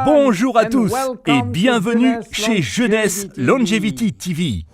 Bonjour à tous et bienvenue chez Jeunesse Longevity TV.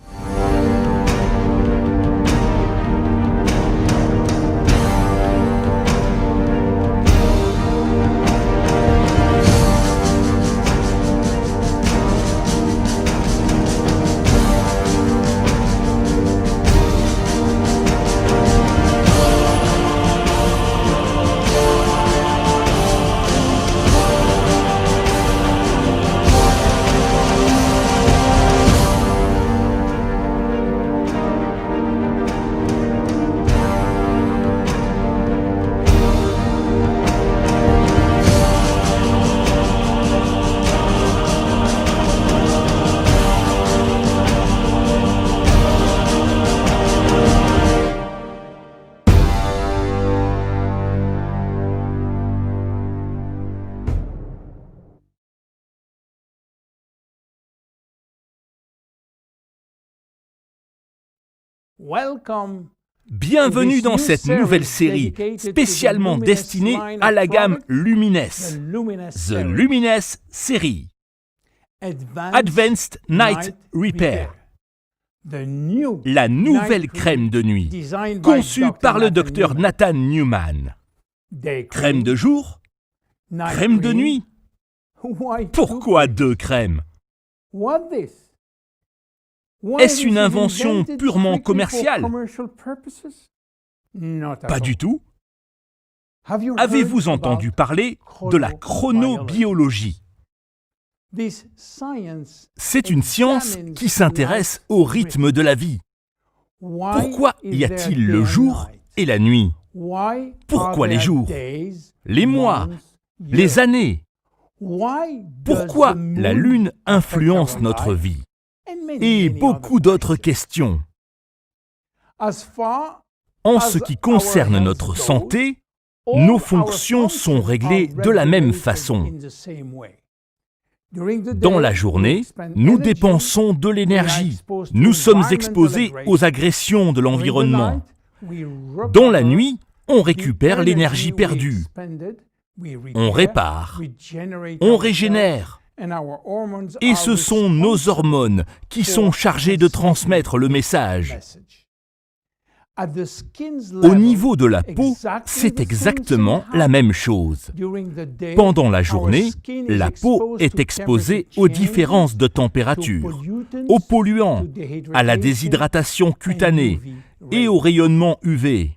Bienvenue dans cette nouvelle série spécialement destinée à la gamme Luminess, The Luminess Series, Advanced Night Repair, la nouvelle crème de nuit, conçue par le docteur Nathan Newman. Crème de jour, crème de nuit. Pourquoi deux crèmes? Est-ce une invention purement commerciale? Pas du tout. Avez-vous entendu parler de la chronobiologie? C'est une science qui s'intéresse au rythme de la vie. Pourquoi y a-t-il le jour et la nuit? Pourquoi les jours, les mois, les années? Pourquoi la Lune influence notre vie? Et beaucoup d'autres questions. En ce qui concerne notre santé, nos fonctions sont réglées de la même façon. Dans la journée, nous dépensons de l'énergie. Nous sommes exposés aux agressions de l'environnement. Dans la nuit, on récupère l'énergie perdue. On répare, on régénère. Et ce sont nos hormones qui sont chargées de transmettre le message. Au niveau de la peau, c'est exactement la même chose. Pendant la journée, la peau est exposée aux différences de température, aux polluants, à la déshydratation cutanée et au rayonnement UV.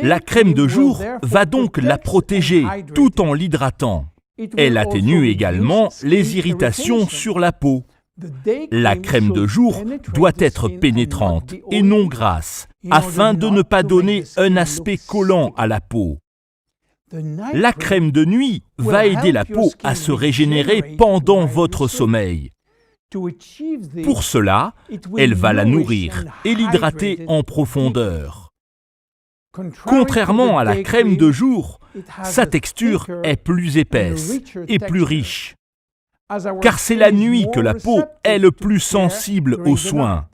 La crème de jour va donc la protéger tout en l'hydratant. Elle atténue également les irritations sur la peau. La crème de jour doit être pénétrante et non grasse, afin de ne pas donner un aspect collant à la peau. La crème de nuit va aider la peau à se régénérer pendant votre sommeil. Pour cela, elle va la nourrir et l'hydrater en profondeur. Contrairement à la crème de jour, sa texture est plus épaisse et plus riche, car c'est la nuit que la peau est le plus sensible aux soins.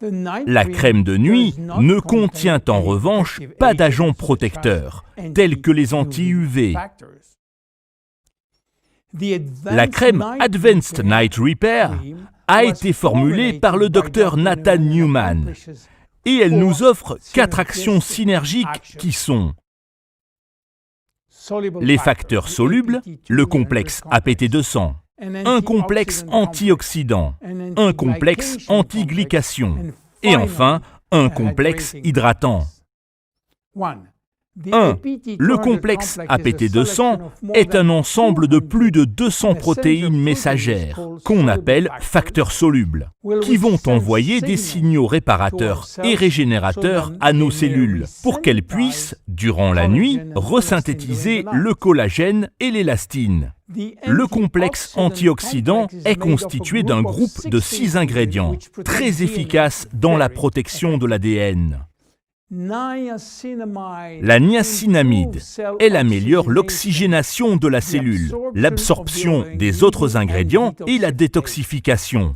La crème de nuit ne contient en revanche pas d'agents protecteurs, tels que les anti-UV. La crème Advanced Night Repair a été formulée par le docteur Nathan Newman, et elle nous offre 4 actions synergiques qui sont les facteurs solubles, le complexe APT200, un complexe antioxydant, un complexe antiglycation et enfin un complexe hydratant. 1. Le complexe APT200 est un ensemble de plus de 200 protéines messagères, qu'on appelle facteurs solubles, qui vont envoyer des signaux réparateurs et régénérateurs à nos cellules, pour qu'elles puissent, durant la nuit, resynthétiser le collagène et l'élastine. Le complexe antioxydant est constitué d'un groupe de 6 ingrédients, très efficaces dans la protection de l'ADN. La niacinamide, elle améliore l'oxygénation de la cellule, l'absorption des autres ingrédients et la détoxification.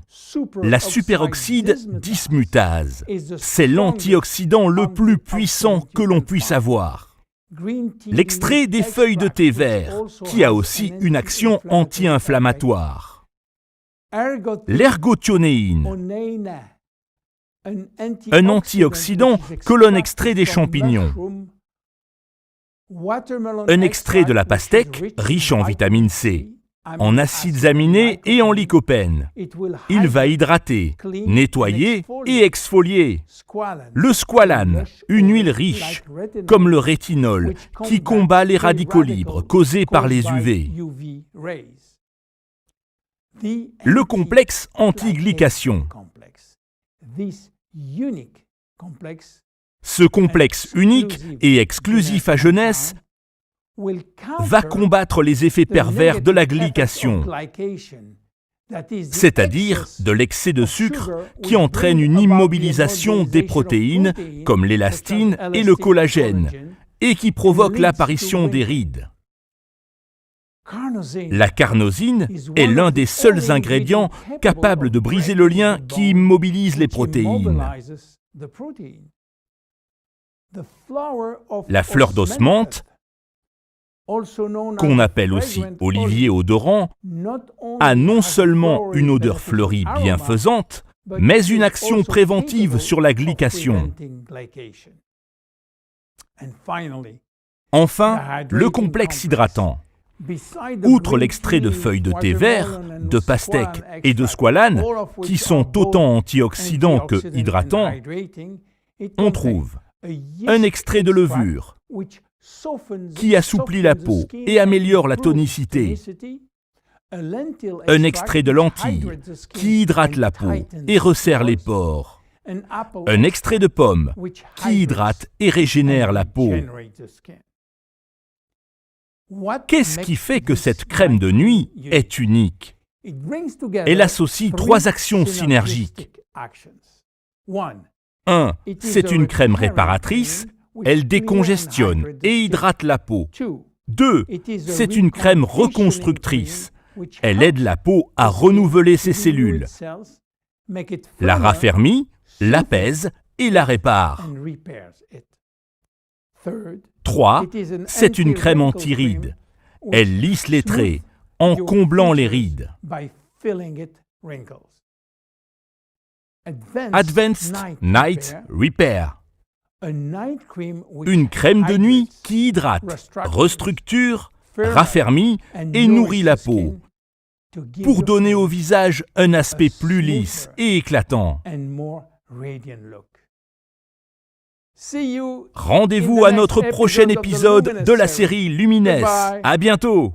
La superoxyde dismutase, c'est l'antioxydant le plus puissant que l'on puisse avoir. L'extrait des feuilles de thé vert, qui a aussi une action anti-inflammatoire. L'ergothionéine, un antioxydant que l'on extrait des champignons. Un extrait de la pastèque, riche en vitamine C, en acides aminés et en lycopène. Il va hydrater, nettoyer et exfolier. Le squalane, une huile riche, comme le rétinol, qui combat les radicaux libres causés par les UV. Le complexe anti-glycation. Ce complexe unique et exclusif à jeunesse va combattre les effets pervers de la glycation, c'est-à-dire de l'excès de sucre qui entraîne une immobilisation des protéines comme l'élastine et le collagène et qui provoque l'apparition des rides. La carnosine est l'un des seuls ingrédients capables de briser le lien qui immobilise les protéines. La fleur d'os menthe, qu'on appelle aussi olivier odorant, a non seulement une odeur fleurie bienfaisante, mais une action préventive sur la glycation. Enfin, le complexe hydratant. Outre l'extrait de feuilles de thé vert, de pastèque et de squalane, qui sont autant antioxydants que hydratants, on trouve un extrait de levure, qui assouplit la peau et améliore la tonicité, un extrait de lentilles, qui hydrate la peau et resserre les pores, un extrait de pomme, qui hydrate et régénère la peau. Qu'est-ce qui fait que cette crème de nuit est unique? Elle associe 3 actions synergiques. 1. C'est une crème réparatrice, elle décongestionne et hydrate la peau. 2. C'est une crème reconstructrice, elle aide la peau à renouveler ses cellules, la raffermit, l'apaise et la répare. 3. C'est une crème anti-rides. Elle lisse les traits en comblant les rides. Advanced Night Repair. Une crème de nuit qui hydrate, restructure, raffermit et nourrit la peau pour donner au visage un aspect plus lisse et éclatant. Rendez-vous à notre prochain épisode de la série Lumines. À bientôt!